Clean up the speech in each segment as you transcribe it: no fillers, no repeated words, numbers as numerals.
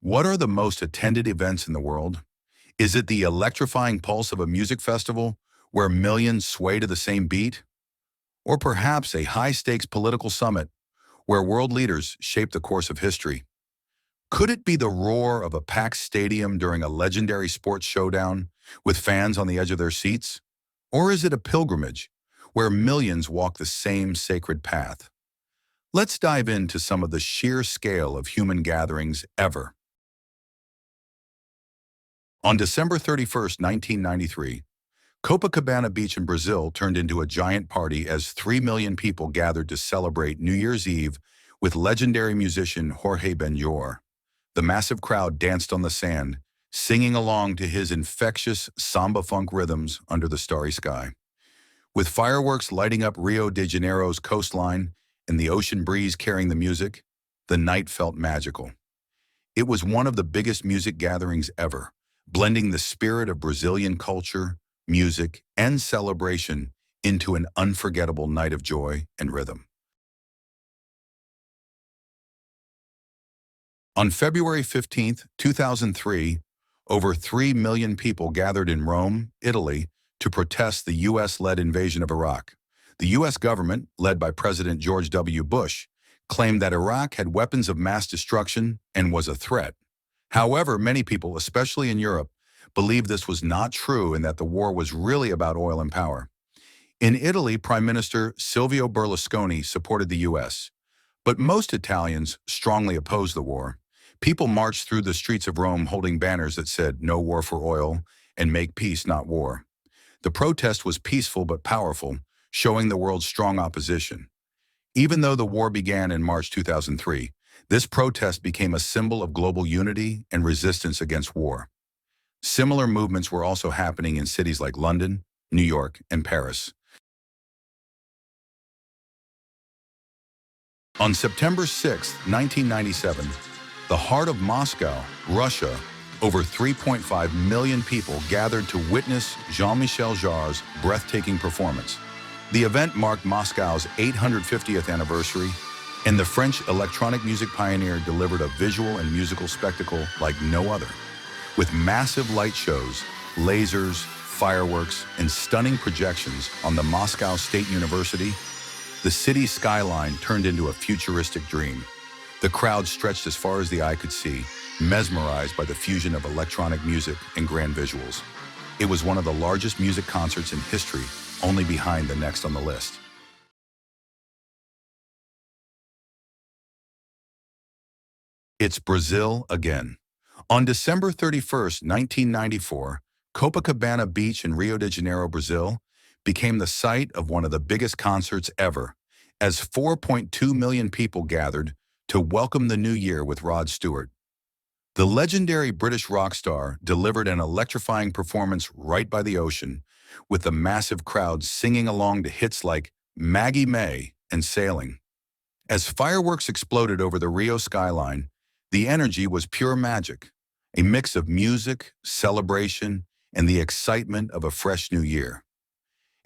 What are the most attended events in the world? Is it the electrifying pulse of a music festival where millions sway to the same beat? Or perhaps a high-stakes political summit where world leaders shape the course of history? Could it be the roar of a packed stadium during a legendary sports showdown with fans on the edge of their seats? Or is it a pilgrimage where millions walk the same sacred path? Let's dive into some of the sheer scale of human gatherings ever. On December 31st, 1993, Copacabana Beach in Brazil turned into a giant party as 3 million people gathered to celebrate New Year's Eve with legendary musician Jorge Benjor. The massive crowd danced on the sand, singing along to his infectious samba funk rhythms under the starry sky. With fireworks lighting up Rio de Janeiro's coastline and the ocean breeze carrying the music, the night felt magical. It was one of the biggest music gatherings ever, blending the spirit of Brazilian culture, music, and celebration into an unforgettable night of joy and rhythm. On February 15th, 2003, over 3 million people gathered in Rome, Italy, to protest the U.S.-led invasion of Iraq. The U.S. government, led by President George W. Bush, claimed that Iraq had weapons of mass destruction and was a threat. However, many people, especially in Europe, believed this was not true and that the war was really about oil and power. In Italy, Prime Minister Silvio Berlusconi supported the U.S., but most Italians strongly opposed the war. People marched through the streets of Rome holding banners that said, "No war for oil," and "Make peace, not war." The protest was peaceful but powerful, showing the world's strong opposition. Even though the war began in March 2003, this protest became a symbol of global unity and resistance against war. Similar movements were also happening in cities like London, New York, and Paris. On September 6, 1997, the heart of Moscow, Russia, over 3.5 million people gathered to witness Jean-Michel Jarre's breathtaking performance. The event marked Moscow's 850th anniversary, and the French electronic music pioneer delivered a visual and musical spectacle like no other. With massive light shows, lasers, fireworks, and stunning projections on the Moscow State University, the city's skyline turned into a futuristic dream. The crowd stretched as far as the eye could see, mesmerized by the fusion of electronic music and grand visuals. It was one of the largest music concerts in history, only behind the next on the list. It's Brazil again. On December 31st, 1994, Copacabana Beach in Rio de Janeiro, Brazil, became the site of one of the biggest concerts ever, as 4.2 million people gathered to welcome the new year with Rod Stewart. The legendary British rock star delivered an electrifying performance right by the ocean, with the massive crowd singing along to hits like Maggie May and Sailing. As fireworks exploded over the Rio skyline, the energy was pure magic, a mix of music, celebration, and the excitement of a fresh new year.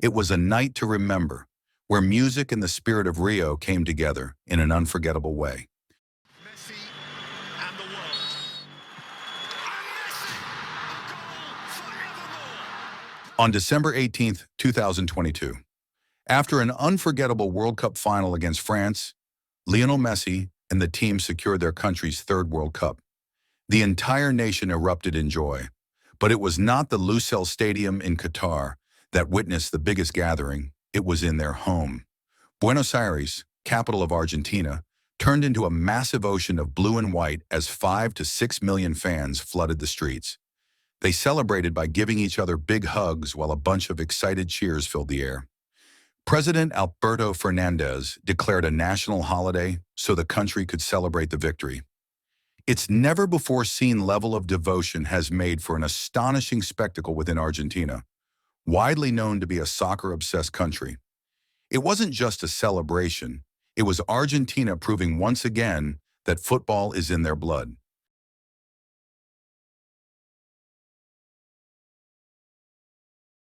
It was a night to remember, where music and the spirit of Rio came together in an unforgettable way. Messi and the world. And Messi, a goal forevermore. On December 18th, 2022, after an unforgettable World Cup final against France, Lionel Messi and the team secured their country's third World Cup. The entire nation erupted in joy, but it was not the Lusail Stadium in Qatar that witnessed the biggest gathering. It was in their home. Buenos Aires, capital of Argentina, turned into a massive ocean of blue and white as 5 to 6 million fans flooded the streets. They celebrated by giving each other big hugs while a bunch of excited cheers filled the air. President Alberto Fernandez declared a national holiday so the country could celebrate the victory. Its never-before-seen level of devotion has made for an astonishing spectacle within Argentina, widely known to be a soccer-obsessed country. It wasn't just a celebration, it was Argentina proving once again that football is in their blood.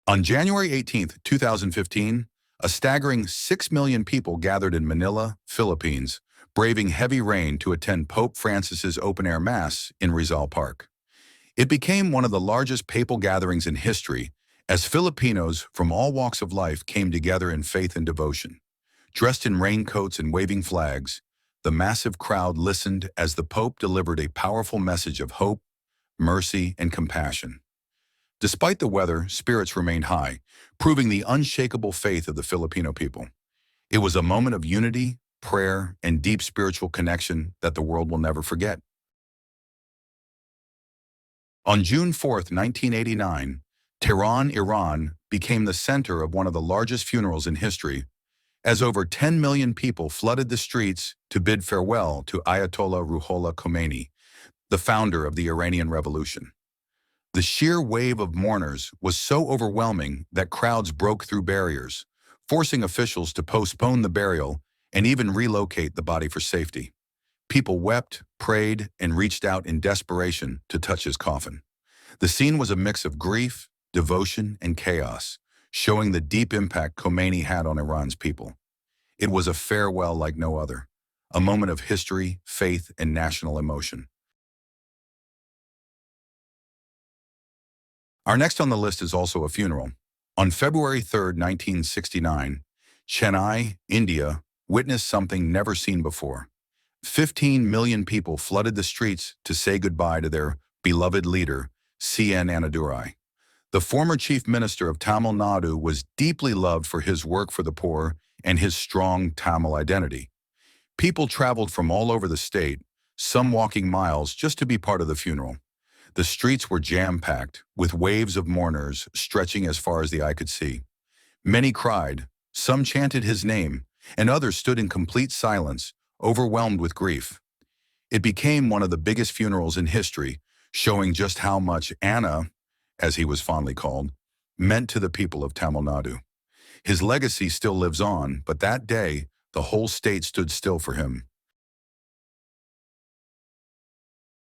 On January 18th, 2015, a staggering 6 million people gathered in Manila, Philippines, braving heavy rain to attend Pope Francis's open-air Mass in Rizal Park. It became one of the largest papal gatherings in history as Filipinos from all walks of life came together in faith and devotion. Dressed in raincoats and waving flags, the massive crowd listened as the Pope delivered a powerful message of hope, mercy, and compassion. Despite the weather, spirits remained high, proving the unshakable faith of the Filipino people. It was a moment of unity, prayer, and deep spiritual connection that the world will never forget. On June 4, 1989, Tehran, Iran became the center of one of the largest funerals in history, as over 10 million people flooded the streets to bid farewell to Ayatollah Ruhollah Khomeini, the founder of the Iranian Revolution. The sheer wave of mourners was so overwhelming that crowds broke through barriers, forcing officials to postpone the burial and even relocate the body for safety. People wept, prayed, and reached out in desperation to touch his coffin. The scene was a mix of grief, devotion, and chaos, showing the deep impact Khomeini had on Iran's people. It was a farewell like no other, a moment of history, faith, and national emotion. Our next on the list is also a funeral. On February 3, 1969, Chennai, India, witnessed something never seen before. 15 million people flooded the streets to say goodbye to their beloved leader, C.N. Annadurai. The former chief minister of Tamil Nadu was deeply loved for his work for the poor and his strong Tamil identity. People traveled from all over the state, some walking miles just to be part of the funeral. The streets were jam-packed, with waves of mourners stretching as far as the eye could see. Many cried, some chanted his name, and others stood in complete silence, overwhelmed with grief. It became one of the biggest funerals in history, showing just how much Anna, as he was fondly called, meant to the people of Tamil Nadu. His legacy still lives on, but that day, the whole state stood still for him.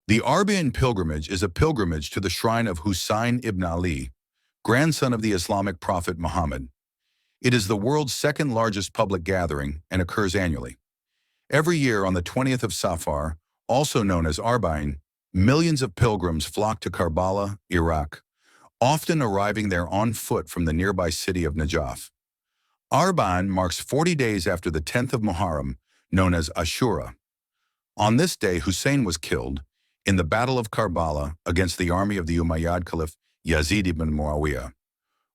The Arbaeen pilgrimage is a pilgrimage to the shrine of Husayn ibn Ali, grandson of the Islamic prophet Muhammad. It is the world's second largest public gathering and occurs annually. Every year on the 20th of Safar, also known as Arbaeen, millions of pilgrims flock to Karbala, Iraq, often arriving there on foot from the nearby city of Najaf. Arbaeen marks 40 days after the 10th of Muharram, known as Ashura. On this day, Hussein was killed in the Battle of Karbala against the army of the Umayyad Caliph Yazid ibn Muawiyah.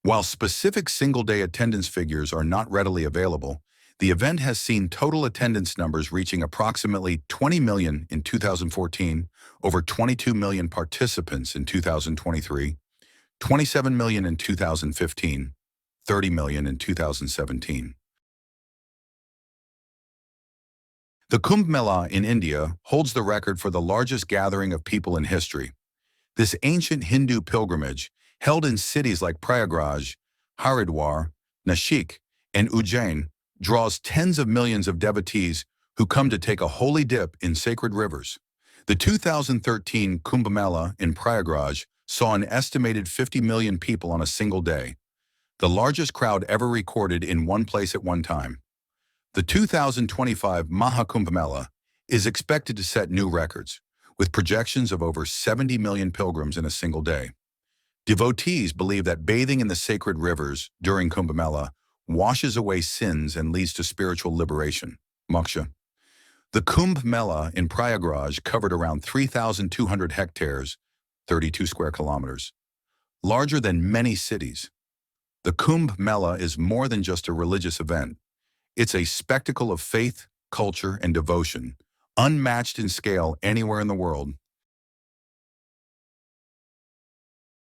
While specific single-day attendance figures are not readily available, the event has seen total attendance numbers reaching approximately 20 million in 2014, over 22 million participants in 2023, 27 million in 2015, 30 million in 2017. The Kumbh Mela in India holds the record for the largest gathering of people in history. This ancient Hindu pilgrimage, held in cities like Prayagraj, Haridwar, Nashik, and Ujjain, draws tens of millions of devotees who come to take a holy dip in sacred rivers. The 2013 Kumbh Mela in Prayagraj saw an estimated 50 million people on a single day, the largest crowd ever recorded in one place at one time. The 2025 Mahakumbh Mela is expected to set new records, with projections of over 70 million pilgrims in a single day. Devotees believe that bathing in the sacred rivers during Kumbh Mela washes away sins and leads to spiritual liberation, moksha. The Kumbh Mela in Prayagraj covered around 3,200 hectares, 32 square kilometers, larger than many cities. The Kumbh Mela is more than just a religious event. It's a spectacle of faith, culture, and devotion, unmatched in scale anywhere in the world.